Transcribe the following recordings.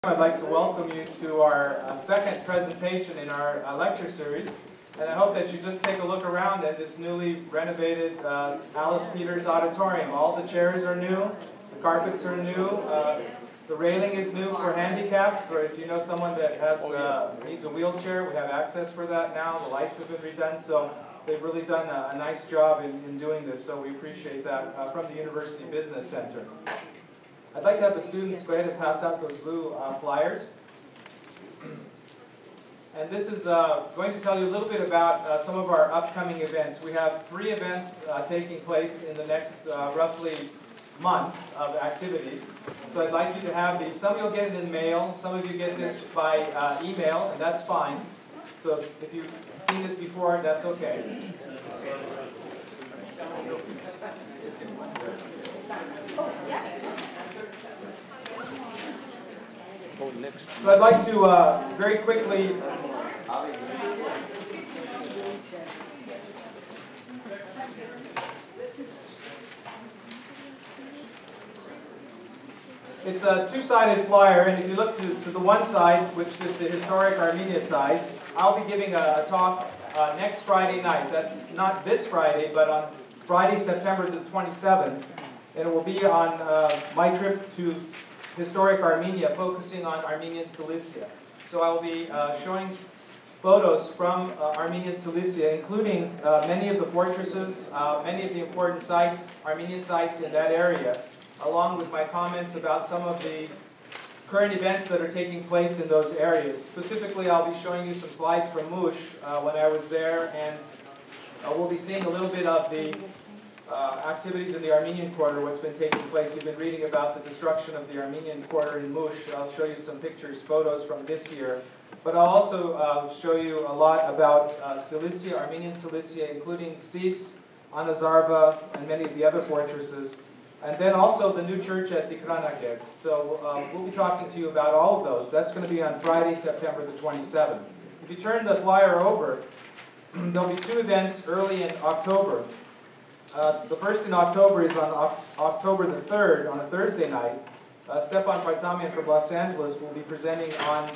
I'd like to welcome you to our second presentation in our lecture series, and I hope that you just take a look around at this newly renovated Alice Peters Auditorium. All the chairs are new, the carpets are new, the railing is new for handicapped. If you know someone that has needs a wheelchair, we have access for that now. The lights have been redone, so they've really done a nice job in doing this, so we appreciate that from the University Business Center. I'd like to have the students go ahead and pass out those blue flyers. And this is going to tell you a little bit about some of our upcoming events. We have 3 events taking place in the next roughly month of activities. So I'd like you to have these. Some of you will get it in mail, some of you get this by email, and that's fine. So if you've seen this before, that's okay. So I'd like to very quickly it's a 2-sided flyer, and if you look to the one side, which is the historic Armenia side, I'll be giving a talk next Friday night. That's not this Friday, but on Friday, September the 27th, and it will be on my trip to historic Armenia, focusing on Armenian Cilicia. So I will be showing photos from Armenian Cilicia, including many of the fortresses, many of the important sites, Armenian sites in that area, along with my comments about some of the current events that are taking place in those areas. Specifically, I'll be showing you some slides from Mush when I was there, and we'll be seeing a little bit of the activities in the Armenian quarter, what's been taking place. You've been reading about the destruction of the Armenian quarter in Mush. I'll show you some pictures, photos from this year. But I'll also show you a lot about Cilicia, Armenian Cilicia, including Sis, Anazarva, and many of the other fortresses. And then also the new church at Tikranakert. So we'll be talking to you about all of those. That's going to be on Friday, September the 27th. If you turn the flyer over, there'll be 2 events early in October. The first in October is on October the 3rd, on a Thursday night. Stepan Partamian from Los Angeles will be presenting on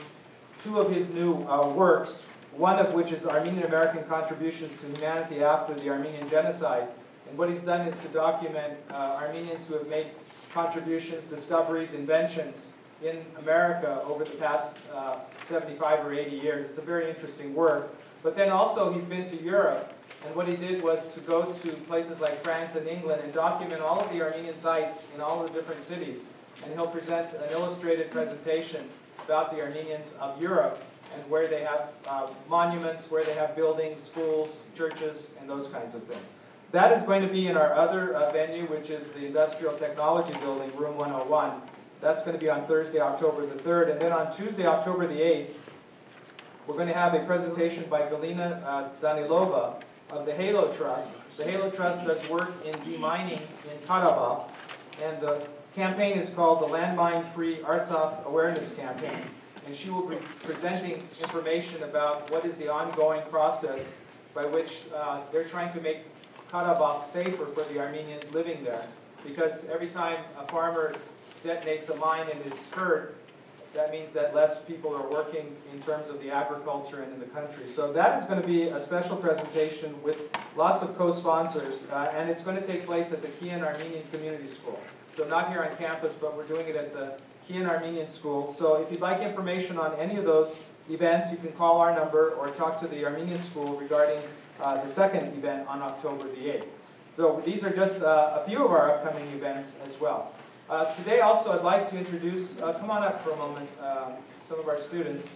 2 of his new works, one of which is Armenian American Contributions to Humanity After the Armenian Genocide. And what he's done is to document Armenians who have made contributions, discoveries, inventions in America over the past 75 or 80 years. It's a very interesting work. But then also he's been to Europe. And what he did was to go to places like France and England and document all of the Armenian sites in all the different cities. And he'll present an illustrated presentation about the Armenians of Europe and where they have monuments, where they have buildings, schools, churches, and those kinds of things. That is going to be in our other venue, which is the Industrial Technology Building, Room 101. That's going to be on Thursday, October the 3rd. And then on Tuesday, October the 8th, we're going to have a presentation by Galina Danilova of the Halo Trust. The Halo Trust does work in demining in Karabakh, and the campaign is called the Landmine Free Artsakh Awareness Campaign. And she will be presenting information about what is the ongoing process by which they're trying to make Karabakh safer for the Armenians living there. Because every time a farmer detonates a mine and is hurt, that means that less people are working in terms of the agriculture and in the country. So that is going to be a special presentation with lots of co-sponsors, and it's going to take place at the Kian Armenian Community School. So not here on campus, but we're doing it at the Kian Armenian School. So if you'd like information on any of those events, you can call our number or talk to the Armenian School regarding the second event on October the 8th. So these are just a few of our upcoming events as well. Today also I'd like to introduce, come on up for a moment, some of our students.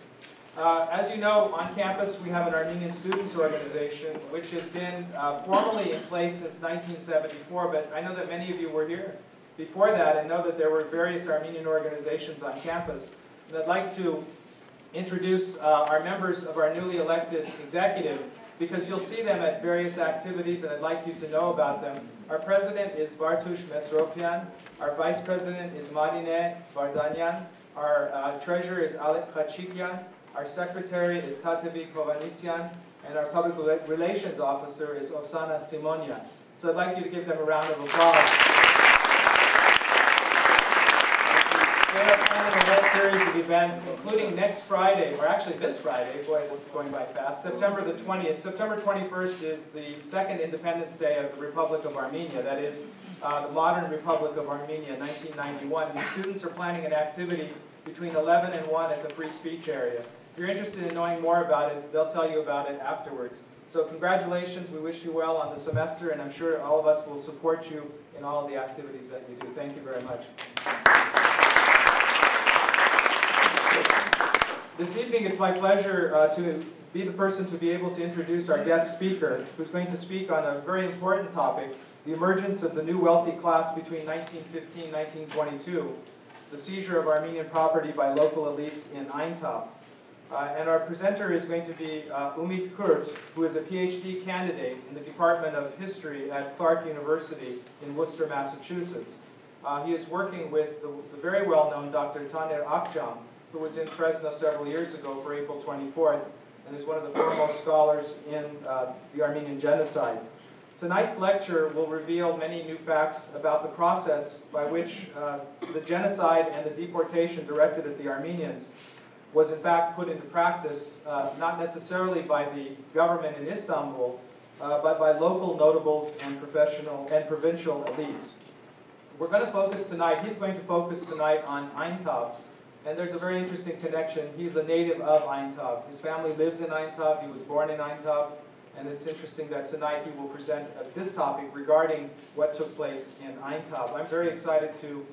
As you know, on campus we have an Armenian Students Organization which has been formally in place since 1974, but I know that many of you were here before that and know that there were various Armenian organizations on campus. And I'd like to introduce our members of our newly elected executive, because you'll see them at various activities and I'd like you to know about them. Our president is Bartush Mesropian. Our vice president is Marine Vardanyan. Our treasurer is Alek Khachikyan. Our secretary is Tatevi Kovanisyan. And our public relations officer is Oksana Simonyan. So I'd like you to give them a round of applause. They are planning a series of events, including next Friday, or actually this Friday, boy, this is going by fast, September the 20th. September 21st is the second Independence Day of the Republic of Armenia, that is, the modern Republic of Armenia, 1991. And the students are planning an activity between 11 and 1 at the free speech area. If you're interested in knowing more about it, they'll tell you about it afterwards. So congratulations, we wish you well on the semester, and I'm sure all of us will support you in all of the activities that you do. Thank you very much. This evening, it's my pleasure to be the person to be able to introduce our guest speaker, who's going to speak on a very important topic, the emergence of the new wealthy class between 1915 and 1922, the seizure of Armenian property by local elites in Aintab. And our presenter is going to be Umit Kurt, who is a Ph.D. candidate in the Department of History at Clark University in Worcester, Massachusetts. He is working with the very well-known Dr. Taner Akjam, who was in Fresno several years ago for April 24th, and is one of the foremost scholars in the Armenian genocide. Tonight's lecture will reveal many new facts about the process by which the genocide and the deportation directed at the Armenians was in fact put into practice, not necessarily by the government in Istanbul, but by local notables and professional and provincial elites. We're going to focus tonight, he's going to focus tonight on Aintab, and there's a very interesting connection. He's a native of Aintab. His family lives in Aintab, he was born in Aintab, and it's interesting that tonight he will present this topic regarding what took place in Aintab. I'm very excited to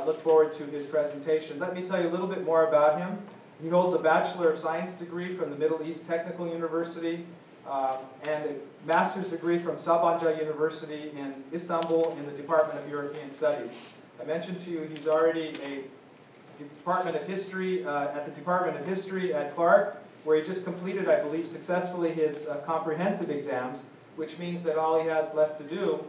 look forward to his presentation. Let me tell you a little bit more about him. He holds a Bachelor of Science degree from the Middle East Technical University and a master's degree from Sabancı University in Istanbul in the Department of European Studies. I mentioned to you he's already a Department of History at the Department of History at Clark, where he just completed, I believe, successfully his comprehensive exams, which means that all he has left to do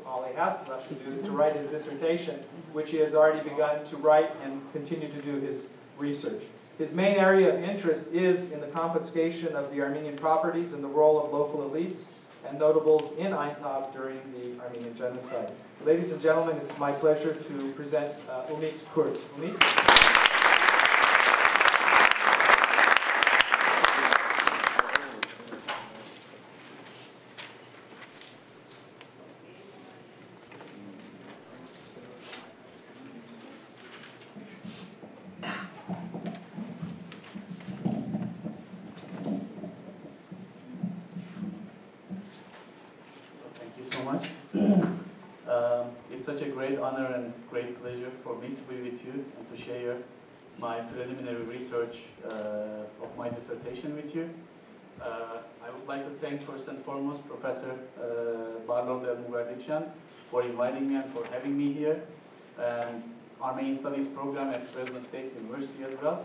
is to write his dissertation, which he has already begun to write and continue to do his research. His main area of interest is in the confiscation of the Armenian properties and the role of local elites and notables in Aintab during the Armenian genocide. Ladies and gentlemen, it's my pleasure to present Umit Kurt. Umit? It's such a great honor and great pleasure for me to be with you and to share my preliminary research of my dissertation with you. I would like to thank first and foremost Professor Barlov Del for inviting me and for having me here, and Armenian Studies program at Fresno State University as well.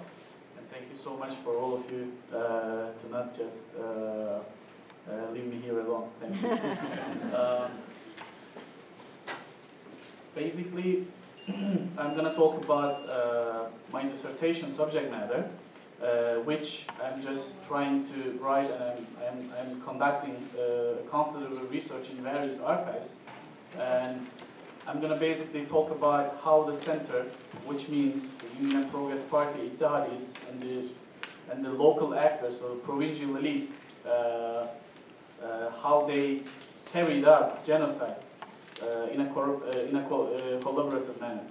And thank you so much for all of you to not just leave me here alone. Thank you. Basically, I'm going to talk about my dissertation subject matter, which I'm just trying to write, and I'm conducting considerable research in various archives. And I'm going to basically talk about how the center, which means the Union and Progress Party, Ittihadis, and the local actors, or provincial elites, how they carried out genocide in a collaborative manner.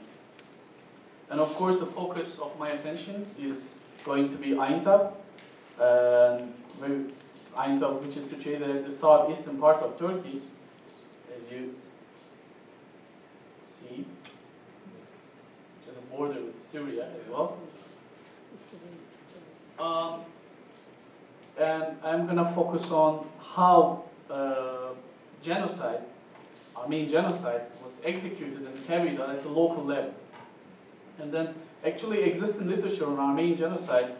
And of course, the focus of my attention is going to be Aintab, Aintab, which is situated at the southeastern part of Turkey, as you see, which has a border with Syria as well. And I'm going to focus on how Armenian genocide was executed and carried out at the local level. And then actually existing literature on Armenian genocide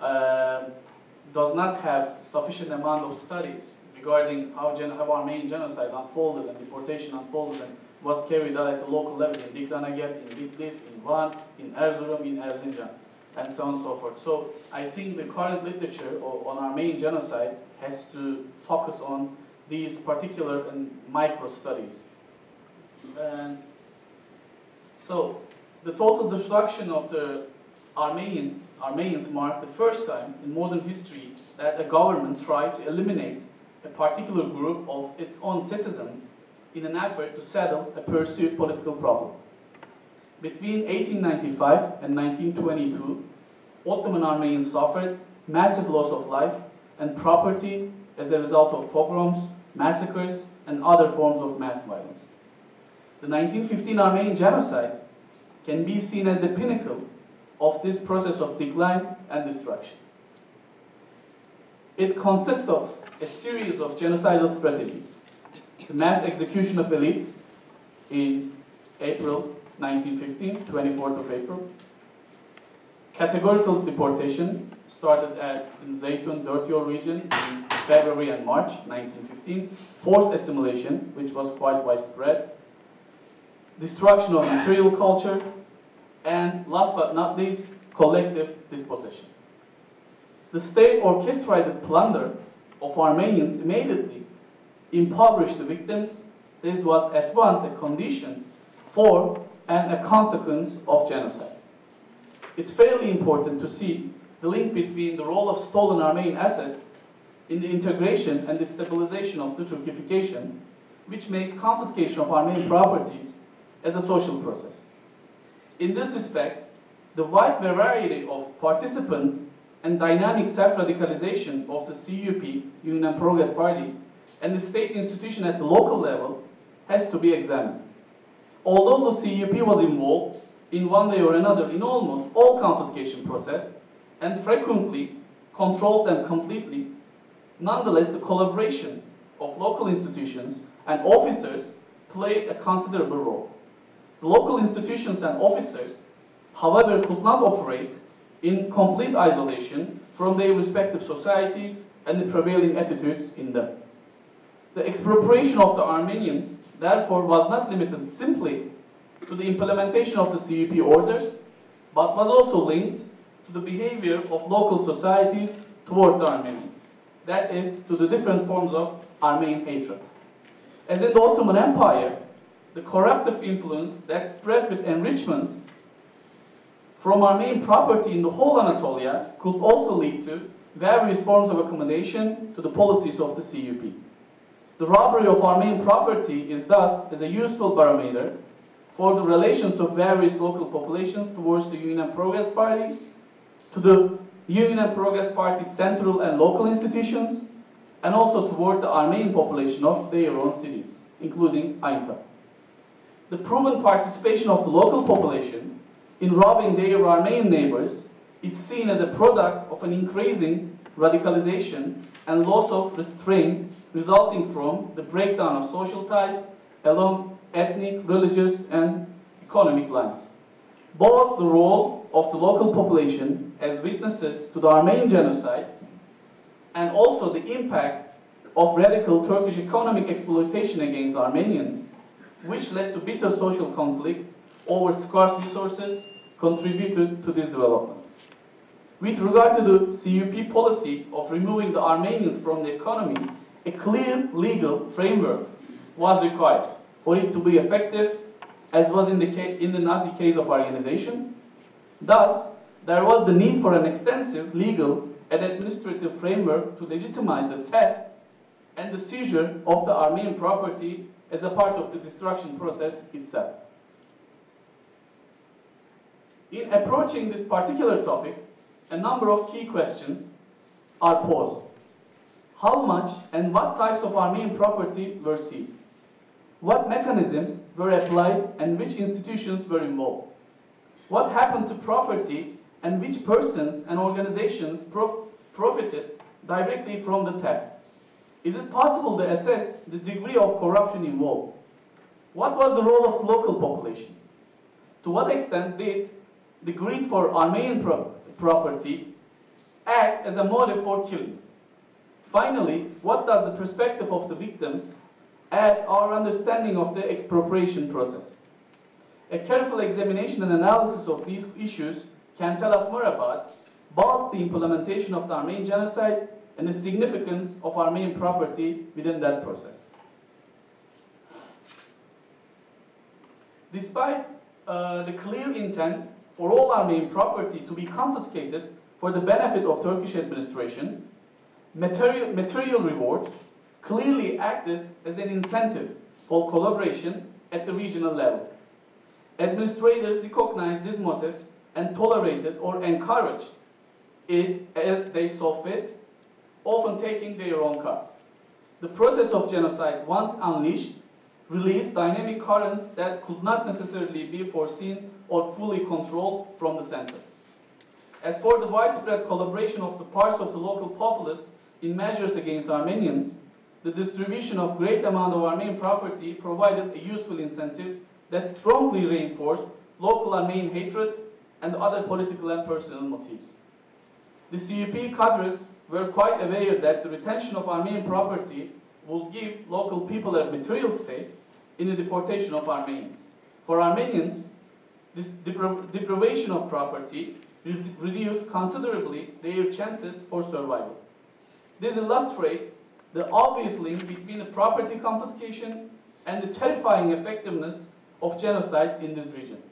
does not have sufficient amount of studies regarding how Armenian genocide unfolded and deportation unfolded and was carried out at the local level in Dikranagep, in Bitlis, in Van, in Erzurum, in Erzincan, and so on and so forth. So I think the current literature on Armenian genocide has to focus on these particular and micro studies. And so the total destruction of the Armenian Armenians marked the first time in modern history that a government tried to eliminate a particular group of its own citizens in an effort to settle a perceived political problem. Between 1895 and 1922, Ottoman Armenians suffered massive loss of life and property as a result of pogroms, massacres, and other forms of mass violence. The 1915 Armenian genocide can be seen as the pinnacle of this process of decline and destruction. It consists of a series of genocidal strategies: the mass execution of elites in April 1915, 24th of April, categorical deportation started in Zeytun, Dörtyol region in February and March 1915, forced assimilation, which was quite widespread, destruction of material culture, and last but not least, collective dispossession. The state orchestrated plunder of Armenians immediately impoverished the victims. This was at once a condition for and a consequence of genocide. It's fairly important to see the link between the role of stolen Armenian assets in the integration and the stabilization of the Turkification, which makes confiscation of Armenian properties as a social process. In this respect, the wide variety of participants and dynamic self-radicalization of the CUP, Union and Progress Party, and the state institution at the local level has to be examined. Although the CUP was involved in one way or another in almost all confiscation process and frequently controlled them completely, nonetheless the collaboration of local institutions and officers played a considerable role. The local institutions and officers, however, could not operate in complete isolation from their respective societies and the prevailing attitudes in them. The expropriation of the Armenians, therefore, was not limited simply to the implementation of the CUP orders, but was also linked to the behavior of local societies toward the Armenians. That is, to the different forms of Armenian hatred. As in the Ottoman Empire, the corruptive influence that spread with enrichment from Armenian property in the whole Anatolia could also lead to various forms of accommodation to the policies of the CUP. The robbery of Armenian property is thus as a useful barometer for the relations of various local populations towards the Union and Progress Party, to the Union and Progress Party's central and local institutions, and also toward the Armenian population of their own cities, including Aintab. The proven participation of the local population in robbing their Armenian neighbors is seen as a product of an increasing radicalization and loss of restraint resulting from the breakdown of social ties along ethnic, religious, and economic lines. Both the role of the local population as witnesses to the Armenian genocide and also the impact of radical Turkish economic exploitation against Armenians, which led to bitter social conflict over scarce resources, contributed to this development. With regard to the CUP policy of removing the Armenians from the economy, a clear legal framework was required for it to be effective, as was in the Nazi case of Aryanization. Thus, there was the need for an extensive legal and administrative framework to legitimize the theft and the seizure of the Armenian property as a part of the destruction process itself. In approaching this particular topic, a number of key questions are posed. How much and what types of Armenian property were seized? What mechanisms were applied and which institutions were involved? What happened to property and which persons and organizations profited directly from the theft? Is it possible to assess the degree of corruption involved? What was the role of the local population? To what extent did the greed for Armenian property act as a motive for killing? Finally, what does the perspective of the victims add our understanding of the expropriation process? A careful examination and analysis of these issues can tell us more about both the implementation of the Armenian genocide and the significance of Armenian property within that process. Despite the clear intent for all Armenian property to be confiscated for the benefit of Turkish administration, material rewards clearly acted as an incentive for collaboration at the regional level. Administrators recognized this motive and tolerated or encouraged it as they saw fit, often taking their own cut. The process of genocide, once unleashed, released dynamic currents that could not necessarily be foreseen or fully controlled from the center. As for the widespread collaboration of the parts of the local populace in measures against Armenians, the distribution of great amount of Armenian property provided a useful incentive that strongly reinforced local Armenian hatred and other political and personal motives. The CUP cadres were quite aware that the retention of Armenian property would give local people a material stake in the deportation of Armenians. For Armenians, this deprivation of property reduced considerably their chances for survival. This illustrates the obvious link between the property confiscation and the terrifying effectiveness of genocide in this region.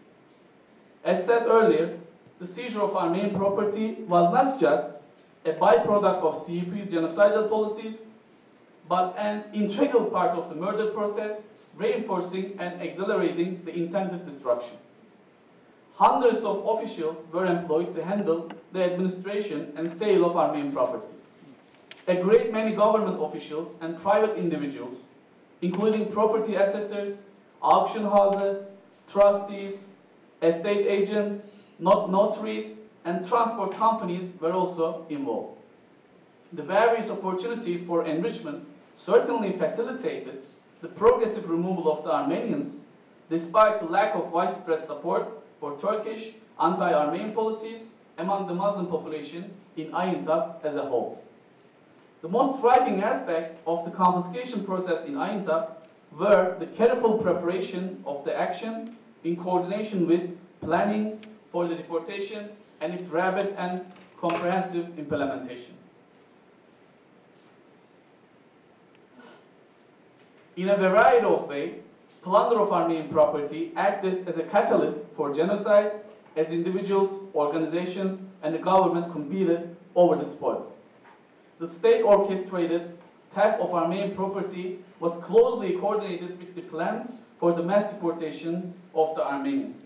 As said earlier, the seizure of Armenian property was not just a byproduct of CUP's genocidal policies, but an integral part of the murder process, reinforcing and accelerating the intended destruction. Hundreds of officials were employed to handle the administration and sale of Armenian property. A great many government officials and private individuals, including property assessors, auction houses, trustees, estate agents, notaries, and transport companies were also involved. The various opportunities for enrichment certainly facilitated the progressive removal of the Armenians, despite the lack of widespread support for Turkish anti-Armenian policies among the Muslim population in Aintab as a whole. The most striking aspect of the confiscation process in Aintab were the careful preparation of the action in coordination with planning for the deportation and its rapid and comprehensive implementation. In a variety of ways, plunder of Armenian property acted as a catalyst for genocide as individuals, organizations, and the government competed over the spoils. The state-orchestrated theft of Armenian property was closely coordinated with the plans for the mass deportations of the Armenians.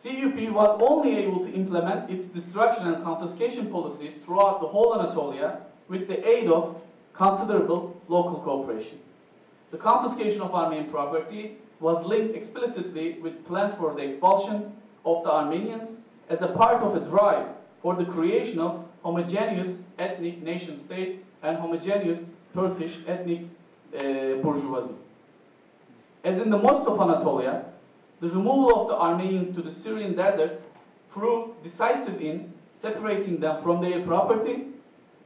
CUP was only able to implement its destruction and confiscation policies throughout the whole Anatolia with the aid of considerable local cooperation. The confiscation of Armenian property was linked explicitly with plans for the expulsion of the Armenians as a part of a drive for the creation of homogeneous ethnic nation-state and homogeneous Turkish ethnic bourgeoisie. As in the most of Anatolia, the removal of the Armenians to the Syrian desert proved decisive in separating them from their property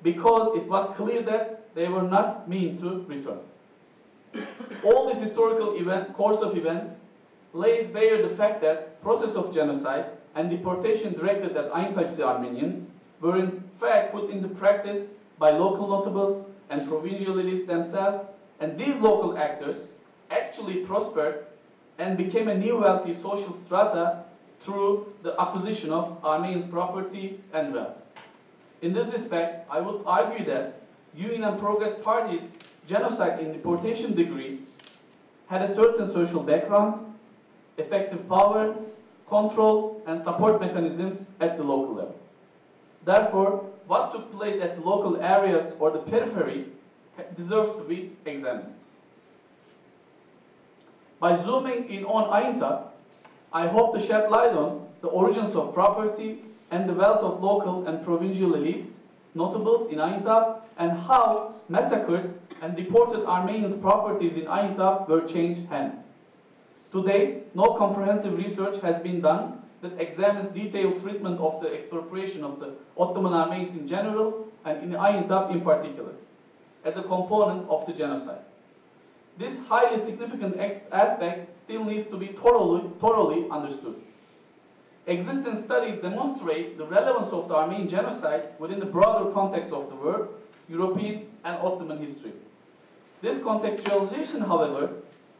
because it was clear that they were not meant to return. All this historical course of events lays bare the fact that process of genocide and deportation directed at Aintabsi Armenians were in fact put into practice by local notables and provincial elites themselves, and these local actors actually prospered and became a new wealthy social strata through the acquisition of Armenians' property and wealth. In this respect, I would argue that Union and Progress parties' genocide and deportation degree had a certain social background, effective power, control, and support mechanisms at the local level. Therefore, what took place at the local areas or the periphery deserves to be examined. By zooming in on Aintab, I hope to shed light on the origins of property and the wealth of local and provincial elites, notables in Aintab, and how massacred and deported Armenians' properties in Aintab were changed hands. To date, no comprehensive research has been done that examines detailed treatment of the expropriation of the Ottoman Armenians in general and in Aintab in particular, as a component of the genocide. This highly significant aspect still needs to be thoroughly understood. Existing studies demonstrate the relevance of the Armenian genocide within the broader context of the world, European and Ottoman history. This contextualization, however,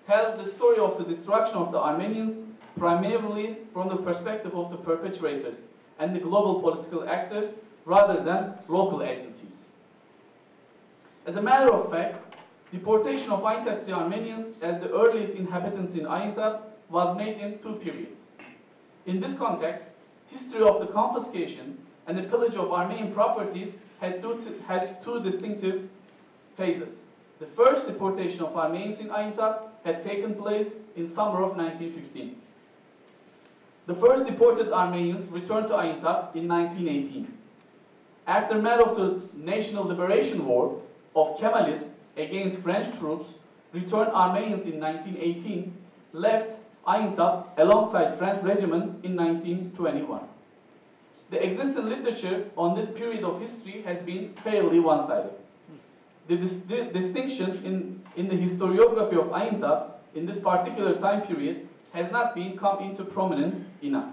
tells the story of the destruction of the Armenians primarily from the perspective of the perpetrators and the global political actors rather than local agencies. As a matter of fact, deportation of Aintabsi Armenians as the earliest inhabitants in Aintab was made in two periods. In this context, history of the confiscation and the pillage of Armenian properties had two distinctive phases. The first deportation of Armenians in Aintab had taken place in summer of 1915. The first deported Armenians returned to Aintab in 1918. Aftermath of the National Liberation War of Kemalists against French troops, returned Armenians in 1918 left Aintab alongside French regiments in 1921. The existing literature on this period of history has been fairly one-sided. The distinction in the historiography of Aintab in this particular time period has not been come into prominence enough.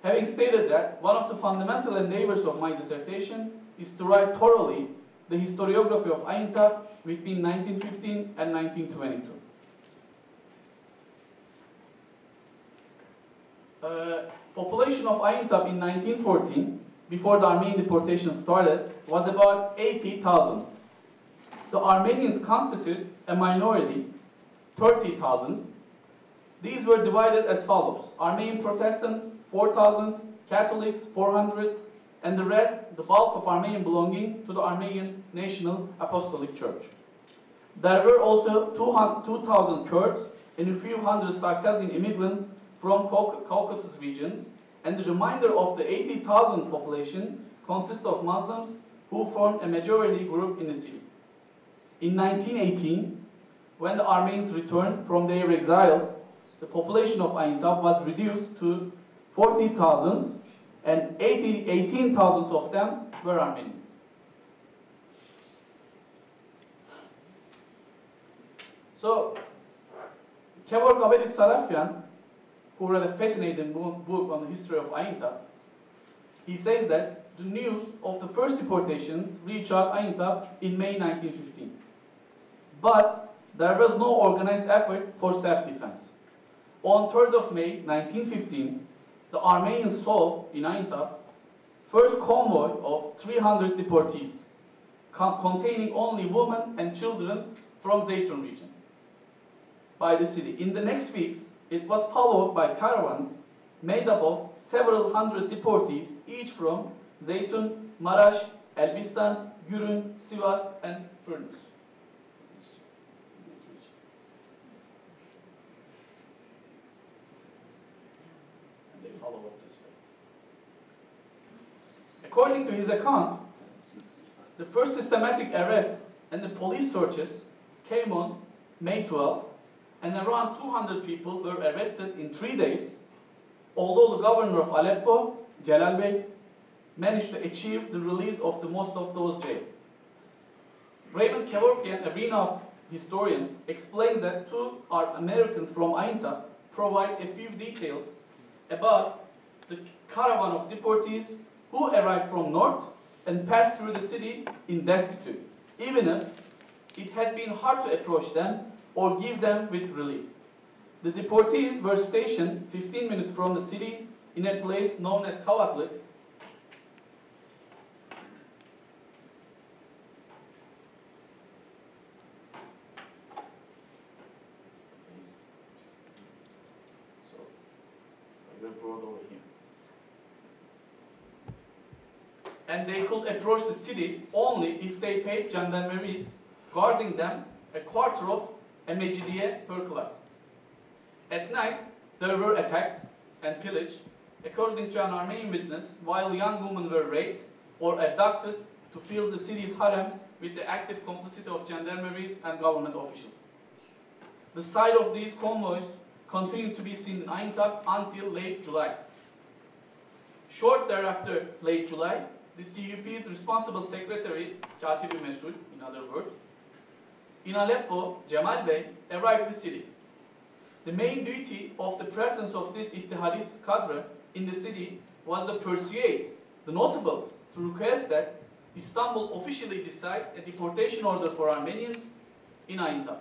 Having stated that, one of the fundamental endeavors of my dissertation is to write thoroughly the historiography of Aintab between 1915 and 1922. Population of Aintab in 1914, before the Armenian deportation started, was about 80,000. The Armenians constitute a minority, 30,000. These were divided as follows: Armenian Protestants, 4,000, Catholics, 400, and the rest, the bulk of Armenian belonging to the Armenian National Apostolic Church. There were also 2,000 Kurds and a few hundred Circassian immigrants from Caucasus regions, and the remainder of the 80,000 population consists of Muslims who formed a majority group in the city. In 1918, when the Armenians returned from their exile, the population of Aintab was reduced to 40,000, and 18,000 of them were Armenians. So, Kevork Avedi Sarafyan, who wrote a fascinating book on the history of Aintab, he says that the news of the first deportations reached out Aintab in May 1915. But there was no organized effort for self-defense. On 3rd of May 1915, the Armenians saw in Aintab first convoy of 300 deportees, containing only women and children from Zeytun region, by the city. In the next weeks, it was followed by caravans made up of several hundred deportees, each from Zeytun, Marash, Elbistan, Gürün, Sivas, and Furnas. And they follow up this way. According to his account, the first systematic arrest and the police searches came on May 12, and around 200 people were arrested in 3 days, although the governor of Aleppo, Celal Bey, managed to achieve the release of the most of those jailed. Raymond Kevorkian, a renowned historian, explains that two Americans from Aintab provide a few details about the caravan of deportees who arrived from north and passed through the city in destitute, even if it had been hard to approach them or give them with relief. The deportees were stationed 15 minutes from the city in a place known as Kavaklık. So, I brought over here. And they could approach the city only if they paid gendarmeries guarding them a quarter of a mecidiye per class. At night, they were attacked and pillaged, according to an Armenian witness, while young women were raped or abducted to fill the city's harem with the active complicity of gendarmeries and government officials. The site of these convoys continued to be seen in Aintab until late July. Short thereafter, late July, the CUP's responsible secretary, Katibi Mesul, in other words, in Aleppo, Cemal Bey, arrived the city. The main duty of the presence of this Ittihadist cadre in the city was to persuade the notables to request that Istanbul officially decide a deportation order for Armenians in Aintab.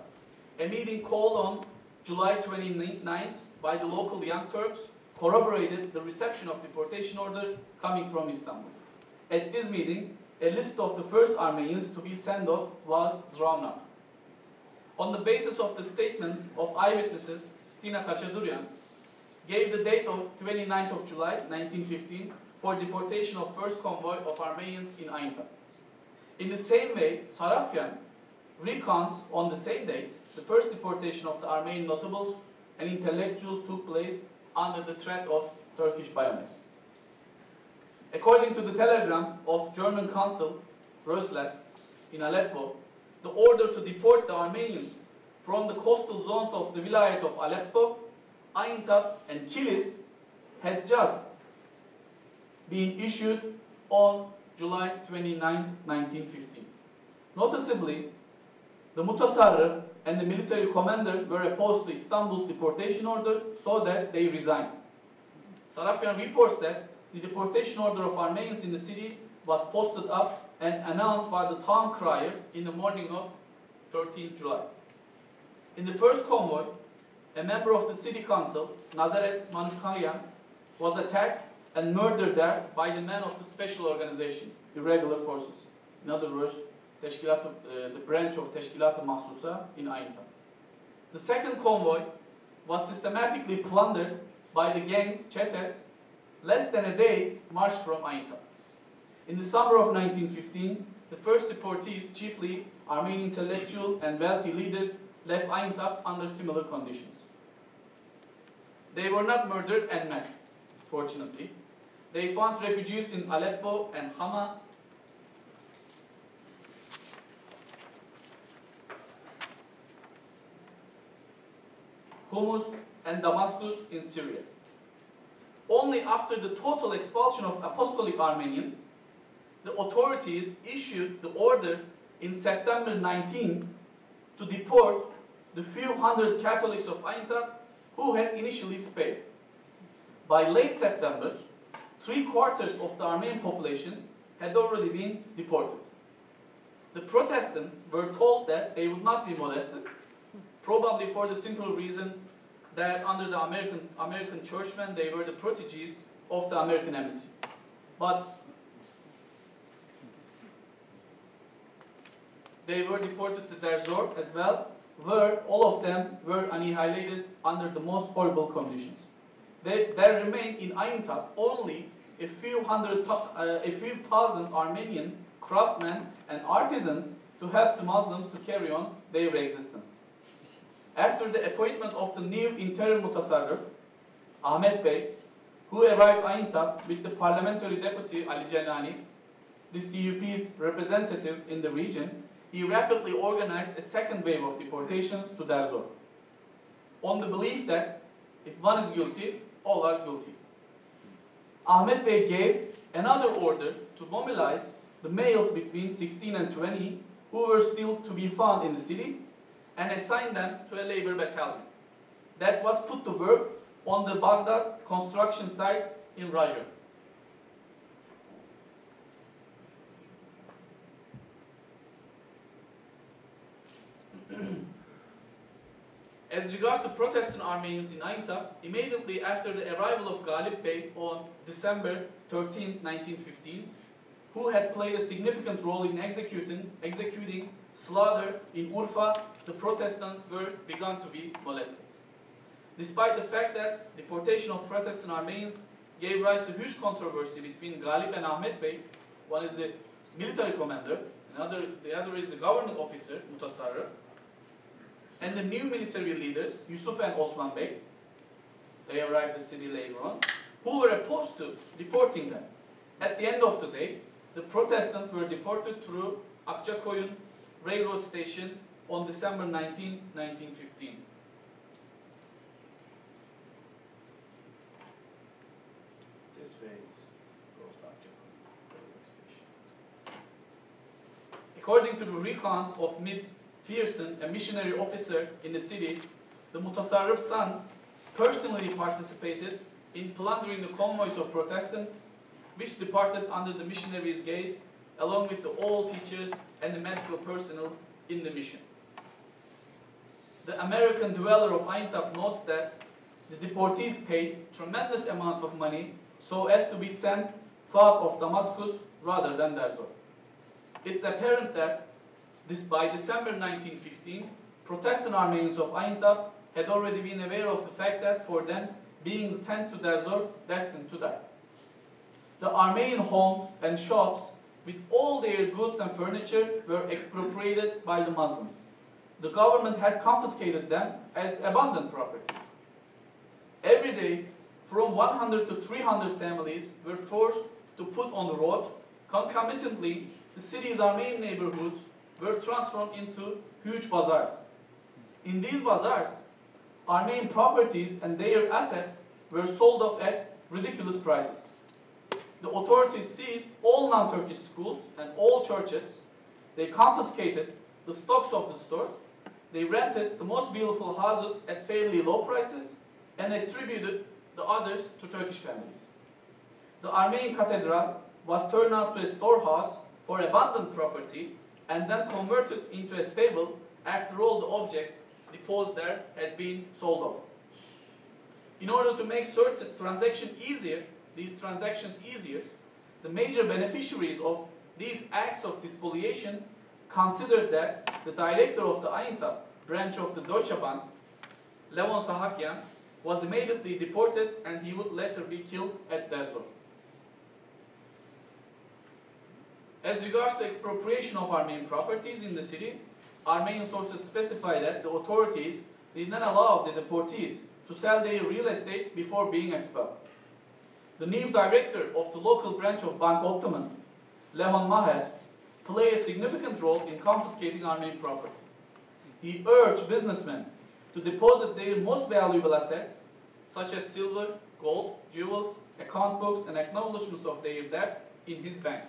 A meeting called on July 29th, by the local Young Turks, corroborated the reception of deportation order coming from Istanbul. At this meeting, a list of the first Armenians to be sent off was drawn up. On the basis of the statements of eyewitnesses, Stina Khachadurian gave the date of 29th of July 1915 for deportation of first convoy of Armenians in Aintab. In the same way, Sarafyan recounts on the same date the first deportation of the Armenian notables and intellectuals took place under the threat of Turkish bayonets. According to the telegram of German consul Rösler in Aleppo, the order to deport the Armenians from the coastal zones of the Vilayet of Aleppo, Aintab and Kilis had just been issued on July 29, 1915. Noticeably, the Mutasarrif and the military commander were opposed to Istanbul's deportation order, so that they resigned. Sarafyan reports that the deportation order of Armenians in the city was posted up and announced by the town crier in the morning of 13th July. In the first convoy, a member of the city council, Nazaret Manushkarian, was attacked and murdered there by the men of the special organization, irregular forces. In other words, the branch of Teşkilat-ı Mahsusa in Aintab. The second convoy was systematically plundered by the gangs, çetes, less than a day's march from Aintab. In the summer of 1915, the first deportees, chiefly Armenian intellectual and wealthy leaders, left Aintab under similar conditions. They were not murdered en masse, fortunately. They found refugees in Aleppo and Hama, Humus and Damascus in Syria. Only after the total expulsion of apostolic Armenians, the authorities issued the order in September 19 to deport the few hundred Catholics of Aintab who had initially spared. By late September, 3/4 of the Armenian population had already been deported. The Protestants were told that they would not be molested, probably for the simple reason that under the American churchmen, they were the proteges of the American embassy. But they were deported to Derzor as well, where all of them were annihilated under the most horrible conditions. There remained in Aintab only a few thousand Armenian craftsmen and artisans to help the Muslims to carry on their existence. After the appointment of the new interim Mutasarrif, Ahmet Bey, who arrived Aintab with the parliamentary deputy Ali Cenani, the CUP's representative in the region, he rapidly organized a second wave of deportations to Derzor, on the belief that if one is guilty, all are guilty. Ahmet Bey gave another order to mobilize the males between 16 and 20 who were still to be found in the city and assigned them to a labor battalion that was put to work on the Baghdad construction site in Raja. As regards to Protestant Armenians in Aintab, immediately after the arrival of Galip Bey on December 13, 1915, who had played a significant role in executing slaughter in Urfa, the Protestants were begun to be molested. Despite the fact that deportation of Protestant Armenians gave rise to huge controversy between Galip and Ahmet Bey, one is the military commander, the other is the government officer, Mutasarrif, and the new military leaders, Yusuf and Osman Bey, they arrived at the city later on, who were opposed to deporting them. At the end of the day, the Protestants were deported through Akçakoyun railroad station on December 19, 1915. This way goes to Akçakoyun railroad station. According to the recount of Miss Pearson, a missionary officer in the city, the Mutasarrif's sons personally participated in plundering the convoys of Protestants, which departed under the missionaries' gaze, along with the old teachers and the medical personnel in the mission. the American dweller of Aintab notes that the deportees paid tremendous amounts of money so as to be sent south of Damascus rather than Derzor. It's apparent that by December 1915, Protestant Armenians of Aintab had already been aware of the fact that for them, being sent to Derzor, destined to die. The Armenian homes and shops with all their goods and furniture were expropriated by the Muslims. The government had confiscated them as abandoned properties. Every day, from 100 to 300 families were forced to put on the road. Concomitantly, the city's Armenian neighborhoods were transformed into huge bazaars. In these bazaars, Armenian properties and their assets were sold off at ridiculous prices. The authorities seized all non-Turkish schools and all churches. They confiscated the stocks of the store. They rented the most beautiful houses at fairly low prices and attributed the others to Turkish families. The Armenian cathedral was turned out to a storehouse for abandoned property and then converted into a stable after all the objects deposed there had been sold off. In order to make certain these transactions easier, the major beneficiaries of these acts of spoliation considered that the director of the Aintab branch of the Deutsche Bank, Levon Sahakyan, was immediately deported and he would later be killed at Derzor. As regards to expropriation of Armenian properties in the city, Armenian sources specify that the authorities did not allow the deportees to sell their real estate before being expelled. The new director of the local branch of Bank Ottoman, Levon Maher, played a significant role in confiscating Armenian property. He urged businessmen to deposit their most valuable assets, such as silver, gold, jewels, account books, and acknowledgments of their debt in his bank.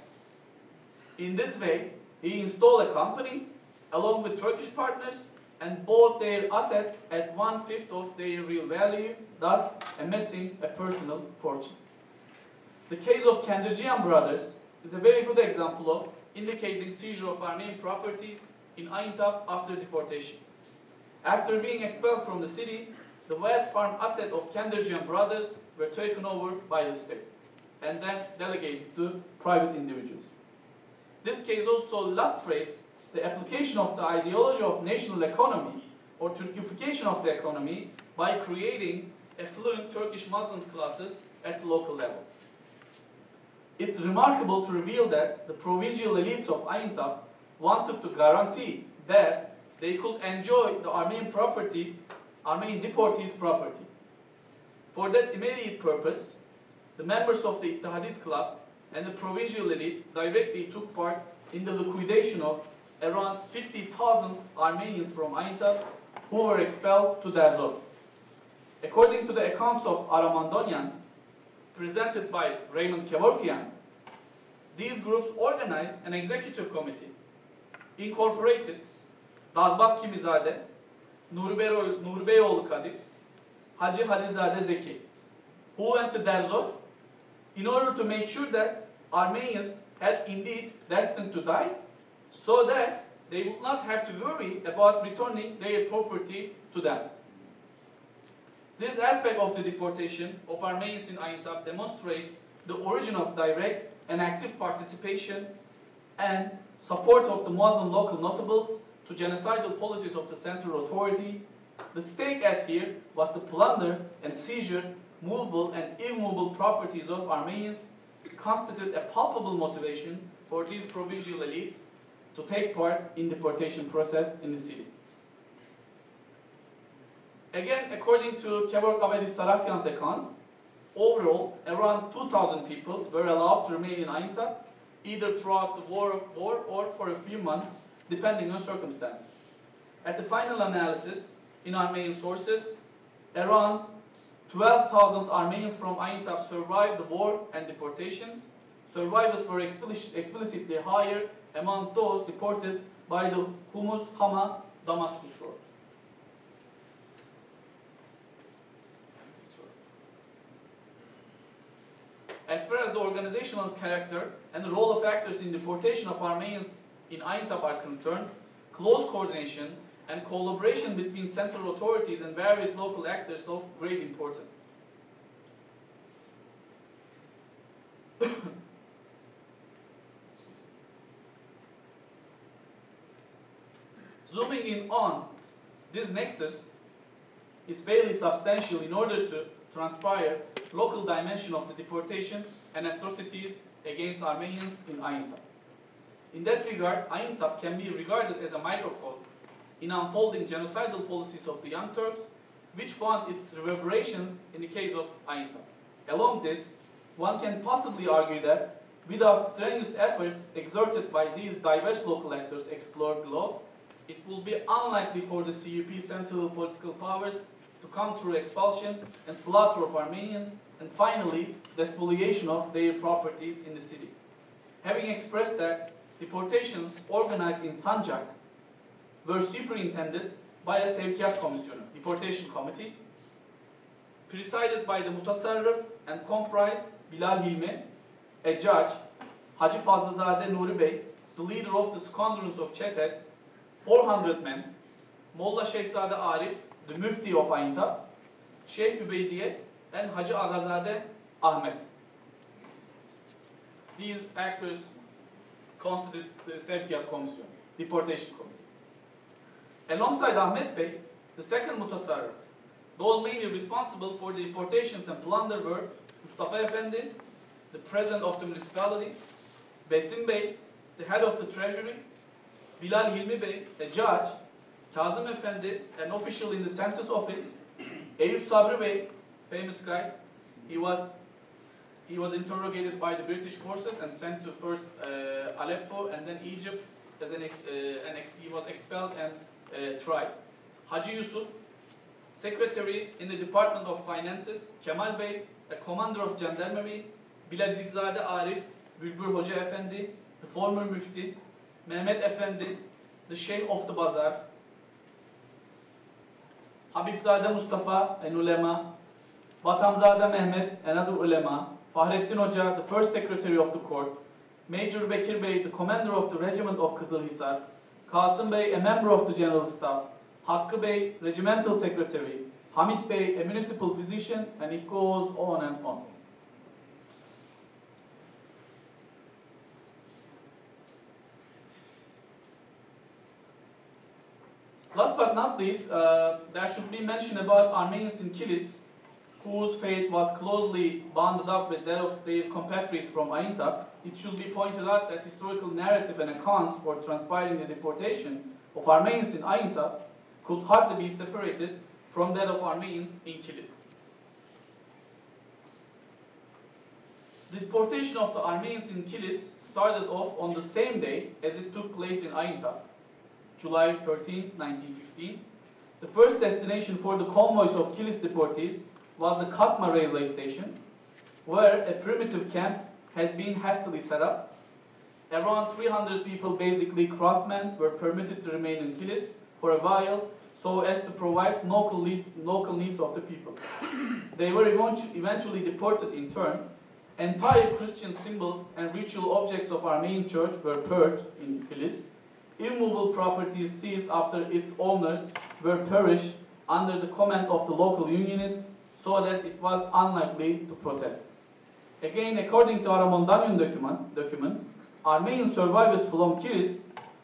In this way, he installed a company along with Turkish partners and bought their assets at 1/5 of their real value, thus amassing a personal fortune. The case of Kendirjian brothers is a very good example of indicating seizure of Armenian properties in Aintab after deportation. After being expelled from the city, the vast farm asset of Kendirjian brothers were taken over by the state and then delegated to private individuals. This case also illustrates the application of the ideology of national economy or Turkification of the economy by creating affluent Turkish Muslim classes at the local level. It's remarkable to reveal that the provincial elites of Aintab wanted to guarantee that they could enjoy the Armenian deportees' property. For that immediate purpose, the members of the Ittihadist Club and the provincial elites directly took part in the liquidation of around 50,000 Armenians from Aintab who were expelled to Derzor. According to the accounts of Aramandonian, presented by Raymond Kevorkian, these groups organized an executive committee, incorporated Dalbat Kimizade, Nurbeyoğlu Kadir, Hacı Halilzade Zeki, who went to Derzor in order to make sure that Armenians had indeed destined to die, so that they would not have to worry about returning their property to them. This aspect of the deportation of Armenians in Aintab demonstrates the origin of direct and active participation and support of the Muslim local notables to genocidal policies of the central authority. The stake at here was the plunder and seizure, movable and immovable properties of Armenians, constitute a palpable motivation for these provincial elites to take part in the deportation process in the city. Again, according to Kevork Avedi Sarafyan's account, overall, around 2,000 people were allowed to remain in Aintab, either throughout the war or for a few months, depending on circumstances. At the final analysis, in Armenian sources, around 12,000 Armenians from Aintab survived the war and deportations. Survivors were explicitly higher among those deported by the Humus-Hama-Damascus road. As far as the organizational character and the role of actors in deportation of Armenians in Aintab are concerned, close coordination and collaboration between central authorities and various local actors of great importance. Zooming in on this nexus is fairly substantial in order to transpire local dimension of the deportation and atrocities against Armenians in Aintab. In that regard, Aintab can be regarded as a microcosm in unfolding genocidal policies of the Young Turks, which found its reverberations in the case of Aintab. Along this, one can possibly argue that without strenuous efforts exerted by these diverse local actors explored below, it will be unlikely for the CUP central political powers to come through expulsion and slaughter of Armenians, and finally, the spoliation of their properties in the city. Having expressed that, deportations organized in Sancak were superintended by a Sevkiyat Komisyonu, deportation committee, presided by the Mutasarrif and comprised Bilal Hilmi, a judge, Hacı Fazlazade Nuri Bey, the leader of the squadrons of Çetes, 400 men, Molla Şehzade Arif, the Mufti of Aintab, Sheikh Übeydiyet, and Hacı Agazade Ahmet. These actors constitute the Sevkiyat Commission, deportation committee. Alongside Ahmet Bey, the second Mutasarrif, those mainly responsible for the deportations and plunder were Mustafa Efendi, the president of the municipality, Besim Bey, the head of the treasury, Bilal Hilmi Bey, a judge, Kazım Efendi, an official in the census office, Eyüp Sabri Bey, famous guy, he was interrogated by the British forces and sent to first Aleppo and then Egypt as he was expelled and tried. Hacı Yusuf, secretaries in the Department of Finances, Kemal Bey, a commander of gendarmerie, Biladzikzade Arif, Bülbül Hoca Efendi, the former Mufti, Mehmet Efendi, the Sheikh of the Bazaar, Habibzade Mustafa, an ulema, Batamzade Mehmet, another ulema, Fahrettin Hoca, the first secretary of the court, Major Bekir Bey, the commander of the regiment of Kızılhisar, Kasım Bey, a member of the general staff, Hakkı Bey, regimental secretary, Hamit Bey, a municipal physician, and it goes on and on. Last but not least, there should be mention about Armenians in Kilis, whose fate was closely bounded up with that of their compatriots from Aintab. It should be pointed out that historical narrative and accounts for transpiring the deportation of Armenians in Aintab could hardly be separated from that of Armenians in Kilis. The deportation of the Armenians in Kilis started off on the same day as it took place in Aintab, July 13, 1915. The first destination for the convoys of Kilis deportees was the Katma railway station, where a primitive camp had been hastily set up. Around 300 people, basically craftsmen, were permitted to remain in Kilis for a while so as to provide local needs of the people. They were eventually deported in turn. Entire Christian symbols and ritual objects of Armenian church were purged in Kilis. Immovable properties seized after its owners were perished under the command of the local unionists so that it was unlikely to protest. Again, according to Aramondanian documents, Armenian survivors from Kilis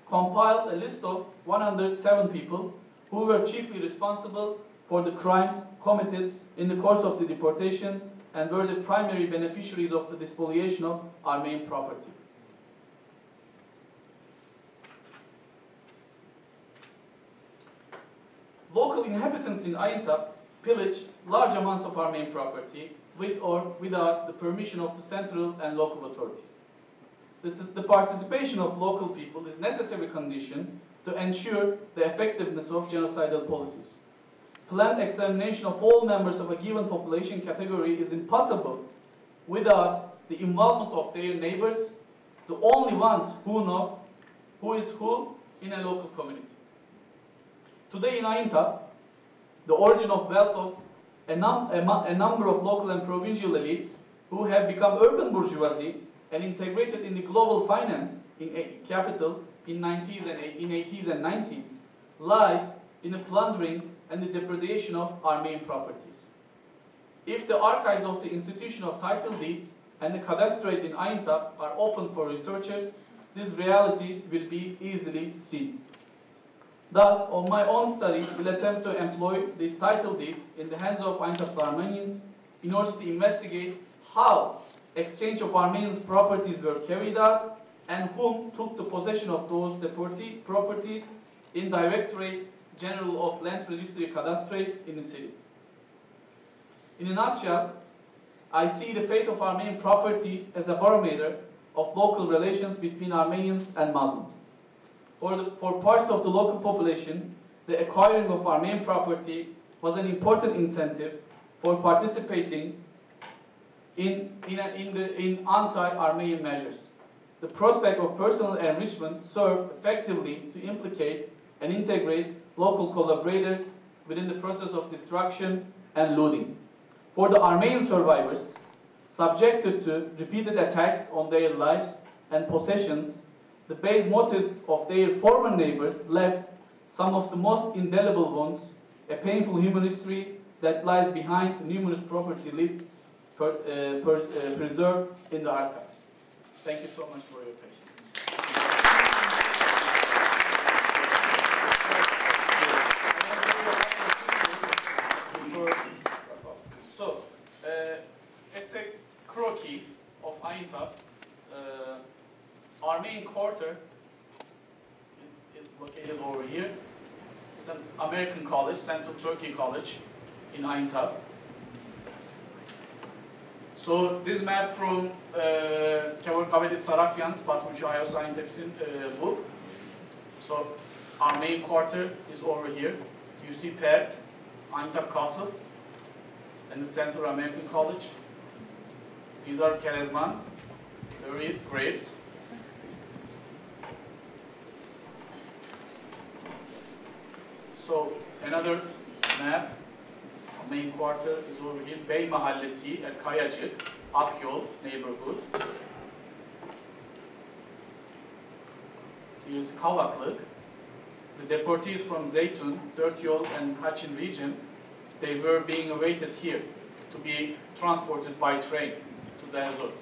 compiled a list of 107 people who were chiefly responsible for the crimes committed in the course of the deportation and were the primary beneficiaries of the spoliation of Armenian property. Local inhabitants in Aintab pillaged large amounts of Armenian property with or without the permission of the central and local authorities. The participation of local people is a necessary condition to ensure the effectiveness of genocidal policies. Planned extermination of all members of a given population category is impossible without the involvement of their neighbors, the only ones who know who is who in a local community. Today in Aintab, the origin of wealth of a number of local and provincial elites who have become urban bourgeoisie and integrated in the global finance capital in 80s and 90s lies in the plundering and the depredation of Armenian properties. If the archives of the institution of title deeds and the cadastrate in Aintab are open for researchers, this reality will be easily seen. Thus, on my own study, will attempt to employ these title deeds in the hands of Aintab Armenians in order to investigate how exchange of Armenians' properties were carried out and whom took the possession of those properties in Directorate General of Land Registry Cadastrate in the city. In a nutshell, I see the fate of Armenian property as a barometer of local relations between Armenians and Muslims. For parts of the local population, the acquiring of Armenian property was an important incentive for participating in anti-Armenian measures. The prospect of personal enrichment served effectively to implicate and integrate local collaborators within the process of destruction and looting. For the Armenian survivors, subjected to repeated attacks on their lives and possessions, the base motives of their former neighbors left some of the most indelible wounds, a painful human history that lies behind the numerous property lists preserved in the archives. Thank you so much for your patience. So, it's a croquis of Aintab. Armenian Quarter is located over here. It's an American college, Central Turkey College in Aintab. So this map from Kavakavedi Sarafyan's Batmucu Ayos Aintab's'in book. So Armenian Quarter is over here. You see Pert, Aintab Castle, and the Central American College. These are Kelezman, Louis, graves. So another map, main quarter is over here, Bey Mahallesi at Kayacık, Akyol neighborhood. Here's Kavaklık. The deportees from Zeytun, Dörtyol and Hachin region, they were being awaited here to be transported by train to Derzor.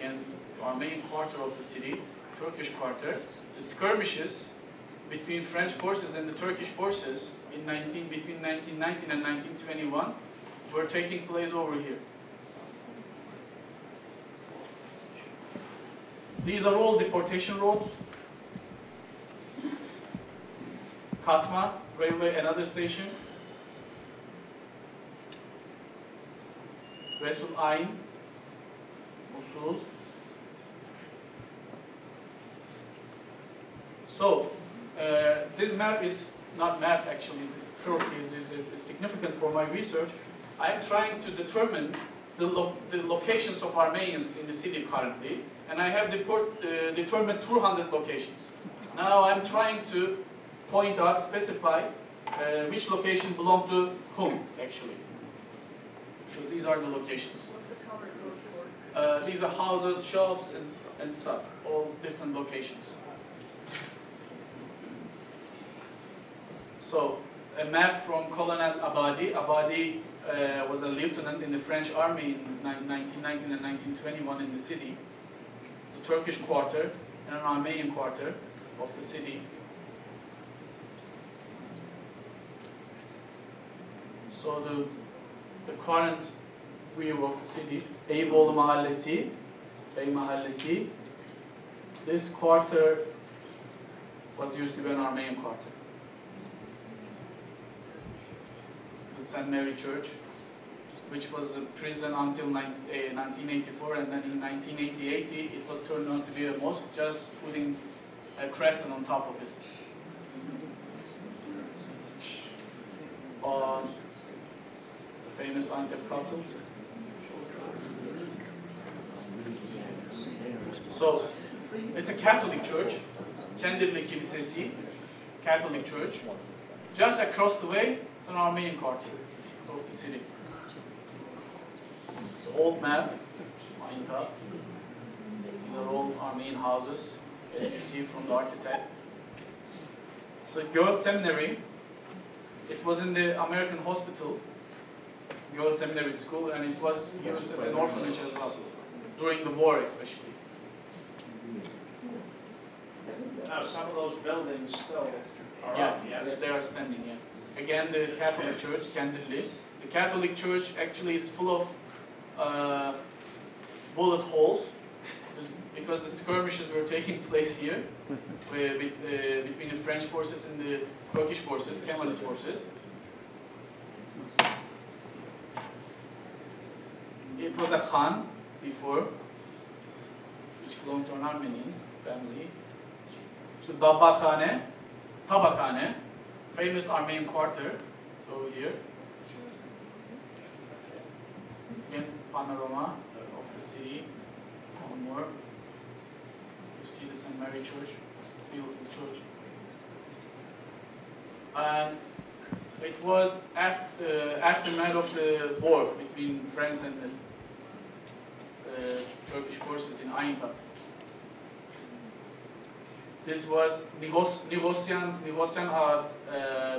And our main quarter of the city, Turkish quarter, the skirmishes between French forces and the Turkish forces between 1919 and 1921 were taking place over here. These are all deportation roads. Katma, railway, another station. Resul Ayn, Musul. So, this map is not map actually, is significant for my research. I am trying to determine the locations of Armenians in the city currently, and I have determined 200 locations. Now I'm trying to point out, specify which location belong to whom actually. So these are the locations. What's the color code for? These are houses, shops, and stuff, all different locations. So, a map from Colonel Abadi. Abadi was a lieutenant in the French army in 1919 and 1921 in the city. The Turkish quarter and an Armenian quarter of the city. So the current view of the city, Eyüboğlu Mahallesi, Bey Mahallesi. This quarter was used to be an Armenian quarter. St. Mary Church, which was a prison until 1984, and then in 1980 it was turned out to be a mosque, just putting a crescent on top of it. The famous Antep Castle. So, it's a Catholic church, Kendirli Kilisesi, Catholic church. Just across the way, it's an Armenian quarter of the city. The old map, Aintab. These are all Armenian houses. that you see from the architect. So girls' seminary, it was in the American hospital, girls' seminary school, and it was used as an orphanage as well, during the war especially. Now, some of those buildings still are Yes, up, yes? they are standing, yeah. Again, the Catholic Church, Candidly. The Catholic Church actually is full of bullet holes, because the skirmishes were taking place here between the French forces and the Turkish forces, Kemalist forces. It was a Khan before, which belonged to an Armenian family. So Dabakhane, Tabakhane, famous Armenian quarter, it's over here. Again, panorama of the city, one more. You see the St. Mary Church, beautiful church. And it was aftermath of the war between France and the Turkish forces in Aintab. This was Negocian Ağa's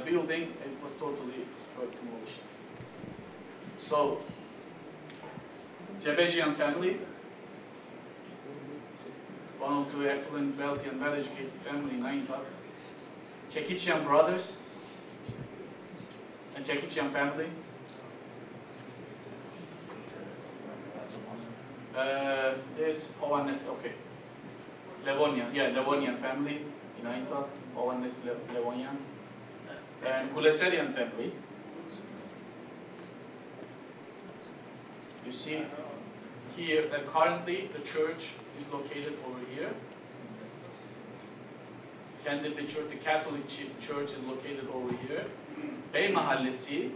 building. It was totally destroyed, demolished. So, Cebejian family, one of the affluent, wealthy, and well-educated family in Aintab. Çekiçyan brothers, and Çekiçyan family. This Hovannes, okay. Levonian, yeah, Levonian family in Aintab, Hovannes Levonian. And Guleserian family. You see here that currently the church is located over here. Candidly Church, the Catholic Church is located over here. Bey Mahallesi,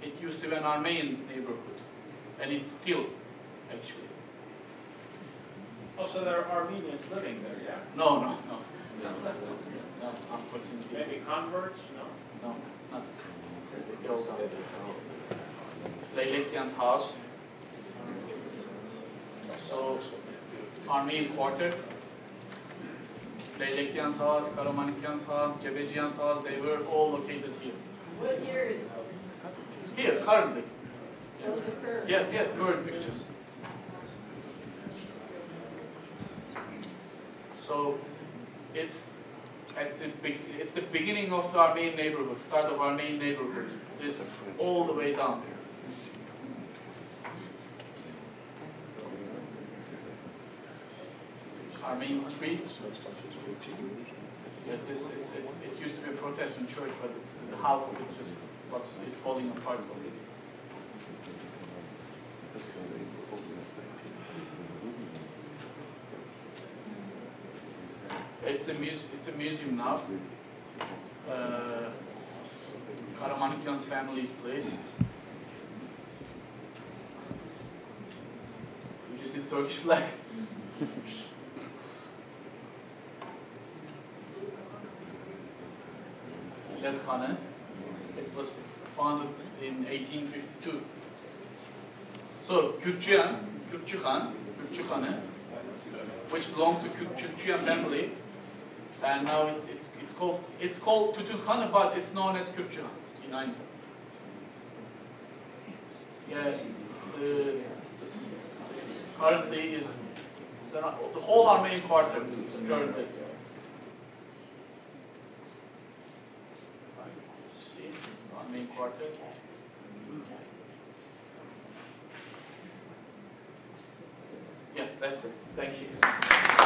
it used to be an Armenian neighborhood, and it's still, actually. Oh, so there are Armenians living there, yeah? No, unfortunately. Maybe converts? No? No, not. Leylekyan's house. So, Armenian quarter. Leylekyan's house, Karamanlikyan's house, Cebejian's house, they were all located here. What year is Here, currently. those occur? Yes, current pictures. So, it's the beginning of the Armenian neighborhood, start of Armenian neighborhood. This all the way down. Armenian street. Yeah, it used to be a Protestant church, but the half of it just is falling apart. It's a museum now. Karamanlikyan's family's place. You just need the Turkish flag. Khane. It was founded in 1852. So Kürtçüyan, Kürtçü Khane, which belonged to Kürtçüyan family, and now it's called Tutul Khane, but it's known as Kürtçüyan in Aintab. Yes, currently is the whole Armenian quarter currently. Main quarter. Yes, that's it. Thank you.